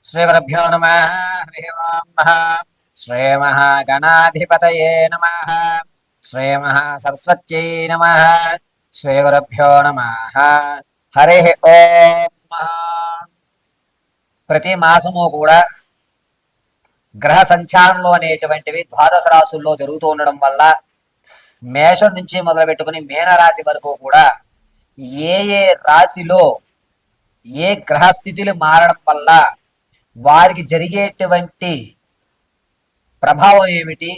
శ్రీగురుభ్యో నమః. హరి ఓం నమః. శ్రీమహాగణాధిపతయే నమః. శ్రీమహాసరస్వత్యై నమః. శ్రీగురుభ్యో నమః. హరి ఓం నమః. ప్రతి మాసము కూడా గ్రహ సంచారంలో అనేటువంటివి ద్వాదశ రాశుల్లో జరుగుతూ ఉండడం వల్ల మేషం నుంచి మొదలు పెట్టుకుని మీనరాశి వరకు కూడా ఏ ఏ రాశిలో ఏ గ్రహస్థితులు మారడం వల్ల వారికి జరిగేటువంటి ప్రభావం ఏమిటి,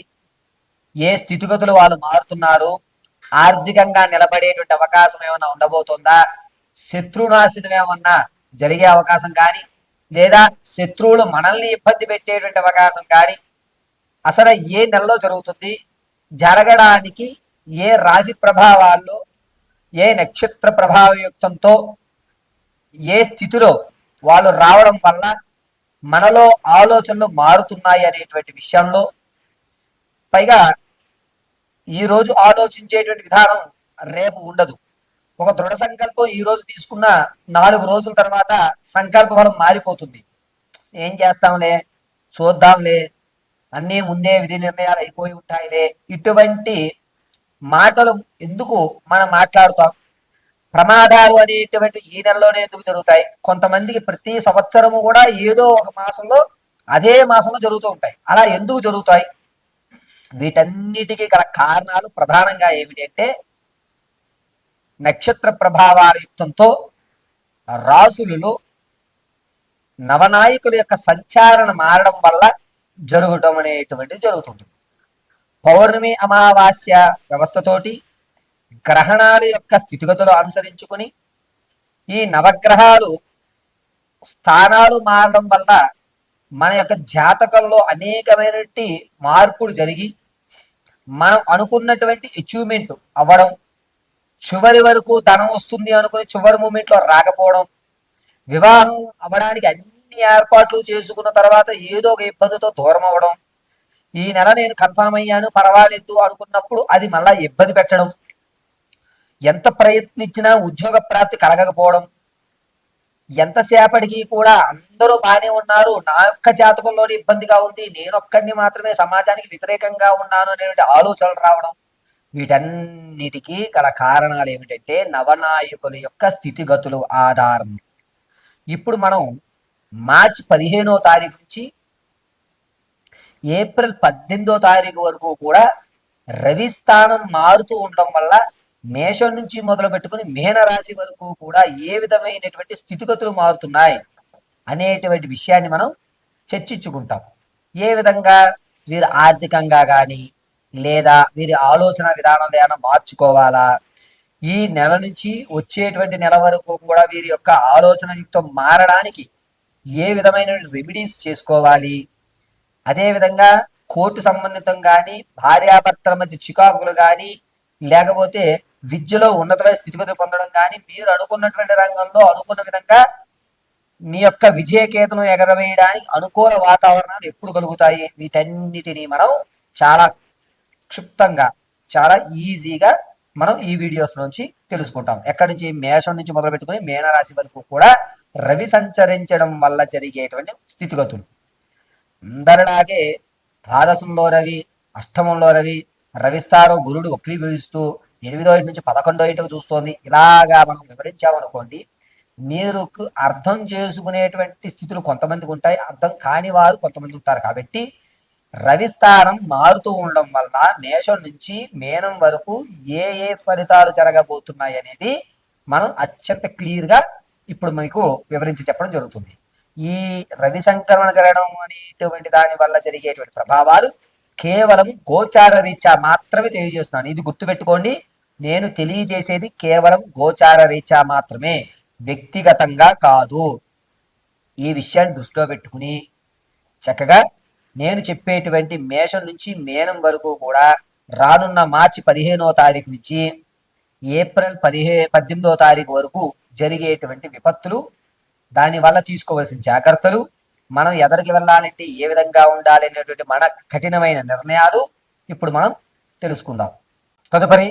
ఏ స్థితిగతులు వాళ్ళు మారుతున్నారు, ఆర్థికంగా నిలబడేటువంటి అవకాశం ఏమైనా ఉండబోతుందా, శత్రునాశనం ఏమన్నా జరిగే అవకాశం కానీ, లేదా శత్రువులు మనల్ని ఇబ్బంది పెట్టేటువంటి అవకాశం కానీ అసలు ఏ నెలలో జరుగుతుంది, జరగడానికి ఏ రాశి ప్రభావాల్లో ఏ నక్షత్ర ప్రభావయుక్తంతో ఏ స్థితిలో వాళ్ళు రావడం వల్ల మనలో ఆలోచనలు మారుతున్నాయి అనేటువంటి విషయంలో, పైగా ఈరోజు ఆలోచించేటువంటి విధానం రేపు ఉండదు. ఒక దృఢ సంకల్పం ఈ రోజు తీసుకున్న 4 రోజుల తర్వాత సంకల్ప బలం మారిపోతుంది. ఏం చేస్తాంలే, చూద్దాంలే, అన్నీ ముందే విధి నిర్ణయాలు అయిపోయి ఉంటాయిలే, ఇటువంటి మాటలు ఎందుకు మనం మాట్లాడుతాం? ప్రమాదాలు అనేటువంటి ఈ నెలలోనే ఎందుకు జరుగుతాయి? కొంతమందికి ప్రతి సంవత్సరము కూడా ఏదో ఒక మాసంలో అదే మాసంలో జరుగుతూ ఉంటాయి. అలా ఎందుకు జరుగుతాయి? వీటన్నిటికీ గల కారణాలు ప్రధానంగా ఏమిటంటే నక్షత్ర ప్రభావాల యుక్తంతో రాసులలో నవనాయకుల యొక్క సంచారణ మారడం వల్ల జరగటం అనేటువంటిది జరుగుతుంది. పౌర్ణమి అమావాస్య వ్యవస్థతోటి గ్రహణాల యొక్క స్థితిగతులు అనుసరించుకుని ఈ నవగ్రహాలు స్థానాలు మారడం వల్ల మన యొక్క జాతకంలో అనేకమైనటువంటి మార్పులు జరిగి మనం అనుకున్నటువంటి అచీవ్మెంట్ అవ్వడం, చివరి వరకు ధనం వస్తుంది అనుకుని చివరి మూమెంట్లో రాకపోవడం, వివాహం అవ్వడానికి అన్ని ఏర్పాట్లు చేసుకున్న తర్వాత ఏదో ఒక ఇబ్బందితో దూరం అవ్వడం, ఈ నెల నేను కన్ఫామ్ అయ్యాను పర్వాలేదు అనుకున్నప్పుడు అది మళ్ళా ఇబ్బంది పెట్టడం, ఎంత ప్రయత్నించినా ఉద్యోగ ప్రాప్తి కలగకపోవడం, ఎంతసేపటికి కూడా అందరూ బాగానే ఉన్నారు, నా యొక్క జాతకంలోని ఇబ్బందిగా ఉంది, నేనొక్కడిని మాత్రమే సమాజానికి వ్యతిరేకంగా ఉన్నాను అనేటువంటి ఆలోచనలు రావడం, వీటన్నిటికీ గల కారణాలు ఏమిటంటే నవనాయకుల యొక్క స్థితిగతులు ఆధారం. ఇప్పుడు మనం మార్చి 15వ తారీఖు నుంచి ఏప్రిల్ 18వ తారీఖు వరకు కూడా రవి స్థానం మారుతూ ఉండడం వల్ల మేషం నుంచి మొదలు పెట్టుకుని మీనరాశి వరకు కూడా ఏ విధమైనటువంటి స్థితిగతులు మారుతున్నాయి అనేటువంటి విషయాన్ని మనం చర్చించుకుంటాం. ఏ విధంగా వీరు ఆర్థికంగా కానీ లేదా వీరి ఆలోచన విధానంలో ఏమైనా మార్చుకోవాలా, ఈ నెల నుంచి వచ్చేటువంటి నెల వరకు కూడా వీరి యొక్క ఆలోచన యుక్తం మారడానికి ఏ విధమైన రెమెడీస్ చేసుకోవాలి, అదేవిధంగా కోర్టు సంబంధితం కానీ భార్యాభర్తల మధ్య చికాకులు కానీ లేకపోతే విద్యలో ఉన్నతమైన స్థితిగతులు పొందడం కానీ మీరు అనుకున్నటువంటి రంగంలో అనుకున్న విధంగా మీ యొక్క విజయకేతనం ఎగరవేయడానికి అనుకూల వాతావరణాలు ఎప్పుడు కలుగుతాయి, వీటన్నిటినీ మనం చాలా క్షుప్తంగా చాలా ఈజీగా మనం ఈ వీడియోస్ నుంచి తెలుసుకుంటాం. ఎక్కడి నుంచి? మేషం నుంచి మొదలు పెట్టుకుని మీనరాశి వరకు కూడా రవి సంచరించడం వల్ల జరిగేటువంటి స్థితిగతులు. అందరిలాగే ద్వాదశంలో రవి, అష్టమంలో రవి, రవిస్థానం గురుడు వక్రీభవిస్తూ 8వ ఇంటి నుంచి 11వ ఇంటికి చూస్తోంది. ఇలాగా మనం వివరించామనుకోండి, మీరు అర్థం చేసుకునేటువంటి స్థితులు కొంతమందికి ఉంటాయి, అర్థం కాని వారు కొంతమంది ఉంటారు. కాబట్టి రవిస్థానం మారుతూ ఉండడం వల్ల మేషం నుంచి మీనం వరకు ఏ ఏ ఫలితాలు జరగబోతున్నాయి అనేది మనం అత్యంత క్లియర్గా ఇప్పుడు మీకు వివరించి చెప్పడం జరుగుతుంది. ఈ రవి సంక్రమణ జరగడం అనేటువంటి దాని వల్ల జరిగేటువంటి ప్రభావాలు కేవలం గోచార రీత్యా మాత్రమే తెలియజేస్తున్నాను. ఇది గుర్తుపెట్టుకోండి, నేను తెలియజేసేది కేవలం గోచార రీత్యా మాత్రమే, వ్యక్తిగతంగా కాదు. ఈ విషయాన్ని దృష్టిలో పెట్టుకుని చక్కగా నేను చెప్పేటువంటి మేషం నుంచి మీనం వరకు కూడా రానున్న మార్చి 15వ తారీఖు నుంచి ఏప్రిల్ 18వ తారీఖు వరకు జరిగేటువంటి విపత్తులు, దానివల్ల తీసుకోవాల్సిన జాగ్రత్తలు, మనం ఎదరికి వెళ్ళాలంటే ఏ విధంగా ఉండాలి అనేటువంటి మన కఠినమైన నిర్ణయాలు ఇప్పుడు మనం తెలుసుకుందాం. తదుపరి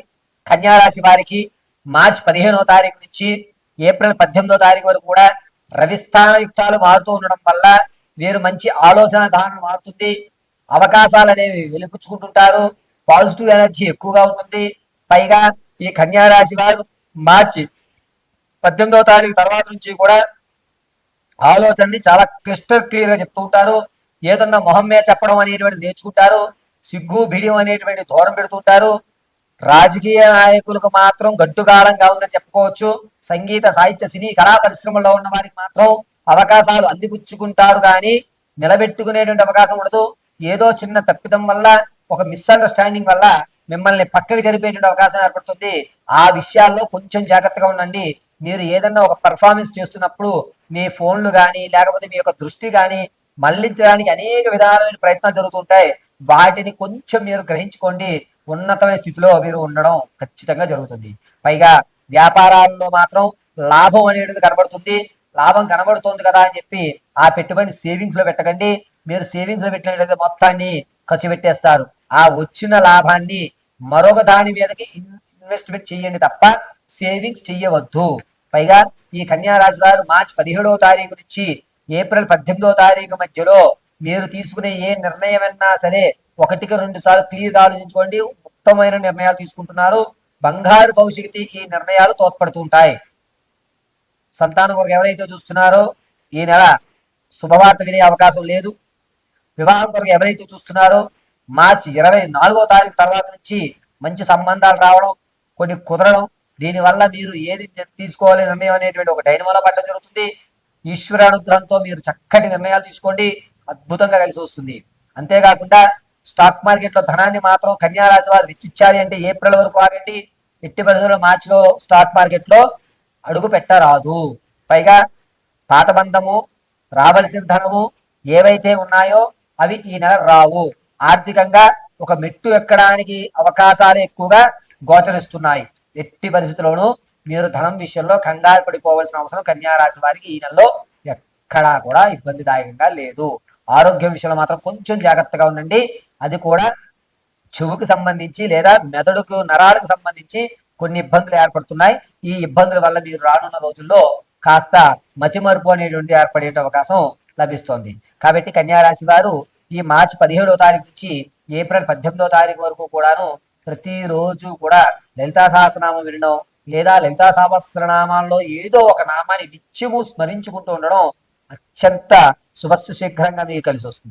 కన్యారాశి వారికి మార్చి 15వ తారీఖు నుంచి ఏప్రిల్ 18వ తారీఖు వరకు కూడా రవిస్థాన యుక్తాలు మారుతూ ఉండడం వల్ల వీరు మంచి ఆలోచన ధారణ మారుతుంది, అవకాశాలు అనేవి వెలిపుచ్చుకుంటుంటారు, పాజిటివ్ ఎనర్జీ ఎక్కువగా ఉంటుంది. పైగా ఈ కన్యా రాశి వారు మార్చి 18వ తారీఖు తర్వాత నుంచి కూడా ఆలోచనని చాలా క్లియర్ గా చెప్తూ ఉంటారు. ఏదన్నా మొహం మీద చెప్పడం అనేటువంటిది నేర్చుకుంటారు. సిగ్గు బిడియం అనేటువంటి దూరం పెడుతుంటారు. రాజకీయ నాయకులకు మాత్రం గట్టుకాలంగా ఉందని చెప్పుకోవచ్చు. సంగీత సాహిత్య సినీ కళా పరిశ్రమలో ఉన్న వారికి మాత్రం అవకాశాలు అందిపుచ్చుకుంటారు కానీ నిలబెట్టుకునేటువంటి అవకాశం ఉండదు. ఏదో చిన్న తప్పిదం వల్ల, ఒక మిస్అండర్స్టాండింగ్ వల్ల మిమ్మల్ని పక్కకి జరిపేటువంటి అవకాశం ఏర్పడుతుంది. ఆ విషయాల్లో కొంచెం జాగ్రత్తగా ఉండండి. మీరు ఏదన్నా ఒక పర్ఫార్మెన్స్ చేస్తున్నప్పుడు మీ ఫోన్లు కానీ లేకపోతే మీ యొక్క దృష్టి కానీ మళ్లించడానికి అనేక విధాలైన ప్రయత్నాలు జరుగుతుంటాయి. వాటిని కొంచెం మీరు గ్రహించుకోండి. ఉన్నతమైన స్థితిలో మీరు ఉండడం ఖచ్చితంగా జరుగుతుంది. పైగా వ్యాపారాల్లో మాత్రం లాభం అనేది కనబడుతుంది. లాభం కనబడుతుంది కదా అని చెప్పి ఆ పెట్టుబడి సేవింగ్స్ లో పెట్టకండి. మీరు సేవింగ్స్ లో పెట్టినట్లయితే మొత్తాన్ని ఖర్చు పెట్టేస్తారు. ఆ వచ్చిన లాభాన్ని మరొక దాని మీదకి ఇన్వెస్ట్మెంట్ చేయండి తప్ప సేవింగ్స్ చెయ్యవద్దు. పైగా ఈ కన్యా రాశి వారు మార్చి 17వ తారీఖు నుంచి ఏప్రిల్ 18వ తారీఖు మధ్యలో మీరు తీసుకునే ఏ నిర్ణయం అన్నా సరే 1-2 సార్లు క్లియర్ ఆలోచించుకోండి. ఉత్తమమైన నిర్ణయాలు తీసుకుంటున్నారు. బంగారు భవిష్యత్తుకి ఈ నిర్ణయాలు తోడ్పడుతుంటాయి. సంతానం కొరకు ఎవరైతే చూస్తున్నారో ఈ నెల శుభవార్త వినే అవకాశం లేదు. వివాహం కొరకు ఎవరైతే చూస్తున్నారో మార్చి 24వ తారీఖు తర్వాత నుంచి మంచి సంబంధాలు రావడం, కొన్ని కుదరడం, దీనివల్ల మీరు ఏది తీసుకోవాలి నిర్ణయం అనేటువంటి ఒక డైనమోలో పట్టడం జరుగుతుంది. ఈశ్వర అనుగ్రహంతో మీరు చక్కటి నిర్ణయాలు తీసుకోండి, అద్భుతంగా కలిసి వస్తుంది. అంతేకాకుండా స్టాక్ మార్కెట్ లో ధనాన్ని మాత్రం కన్యా రాశి వారు వెచ్చించాలి అంటే ఏప్రిల్ వరకు ఆగండి. ఎట్టి పరిస్థితుల్లో మార్చిలో స్టాక్ మార్కెట్ లో అడుగు పెట్టరాదు. పైగా పాతబంధము, రావలసిన ధనము ఏవైతే ఉన్నాయో అవి ఈ నెల రావు. ఆర్థికంగా ఒక మెట్టు ఎక్కడానికి అవకాశాలు ఎక్కువగా గోచరిస్తున్నాయి. ఎట్టి పరిస్థితుల్లోనూ మీరు ధనం విషయంలో కంగారు పడిపోవాల్సిన అవసరం కన్యా రాశి వారికి ఈ నెలలో ఎక్కడా కూడా ఇబ్బందిదాయకంగా లేదు. ఆరోగ్యం విషయంలో మాత్రం కొంచెం జాగ్రత్తగా ఉండండి. అది కూడా చెవుకు సంబంధించి లేదా మెదడుకు నరాలకు సంబంధించి కొన్ని ఇబ్బందులు ఏర్పడుతున్నాయి. ఈ ఇబ్బందుల వల్ల మీరు రానున్న రోజుల్లో కాస్త మతిమరుపు అనేటువంటి ఏర్పడే అవకాశం లభిస్తోంది. కాబట్టి కన్యా రాశి వారు ఈ మార్చి 17వ తారీఖు నుంచి ఏప్రిల్ 18వ తారీఖు వరకు కూడాను ప్రతిరోజు కూడా లలితా సహస్రనామం వినడం లేదా లలితా సహస్రనామాల్లో ఏదో ఒక నామాన్ని నిత్యము స్మరించుకుంటూ ఉండడం అత్యంత శుభస్సు శీఘ్రంగా మీకు కలిసి వస్తుంది.